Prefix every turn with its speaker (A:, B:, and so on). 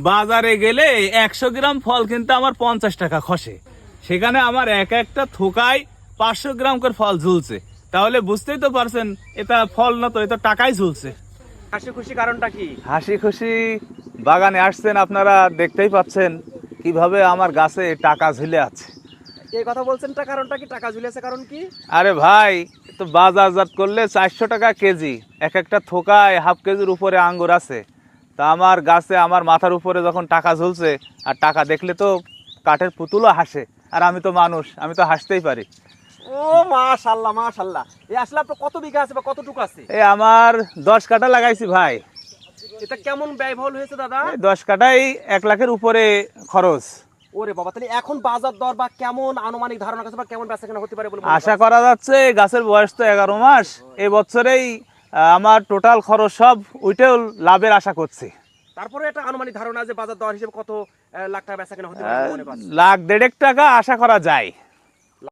A: বাজারে গেলে 100 গ্রাম ফল কিনতে আমার 50 টাকা খসে, সেখানে আমার এক একটা থোকায় 500 গ্রাম করে ফল ঝুলছে। তাহলে বুঝতেই তো পারছেন এটা ফল না, তো এটা টাকাই ঝুলছে।
B: হাসি খুশি কারণটা কি?
A: হাসি খুশি বাগানে আসছেন, আপনারা দেখতেই পাচ্ছেন কিভাবে আমার গাছে টাকা ঝুলে আছে।
B: এই কথা বলছেন, কারণটা কি? টাকা ঝুলেছে কারণ কি?
A: আরে ভাই, তো বাজারজাত করলে 400 টাকা কেজি, এক একটা থোকায় হাফ কেজির উপরে আঙ্গুর আছে। তা আমার গাছে আমার মাথার উপরে যখন টাকা ঝুলছে, আর টাকা দেখলে তো কাঠের পুতুলও হাসে, আর আমি তো মানুষ, আমি তো হাসতেই পারি।
B: ও মাশাআল্লাহ মাশাআল্লাহ। এই আসলে আপনার কত বিঘা আছে বা কতটুকু আছে?
A: এই আমার 10 কাঠা লাগাইছি ভাই।
B: এটা কেমন ব্যয়বহুল হয়েছে দাদা?
A: এই 10 কাঠাই 1 লাখের উপরে খরচ।
B: ওরে বাবা, তাহলে এখন বাজার দর বা কেমন আনুমানিক ধারণা কাছে বা কেমন বেচাকেনা হতে পারে বলে মনে
A: আশা
B: করছেন?
A: করা যাচ্ছে গাছের বয়স তো 11 মাস, এই বছরেই আমার টোটাল খরচ সব ওইটাও লাভের আশা করছি।
B: তারপরে একটা আনুমানিক ধারণা যে বাজার দর হিসেবে কত লাখ টাকা বেচাকেনা হতে পারে বলে মনে করছেন?
A: লাখ দেড়েক টাকা আশা করা যায়।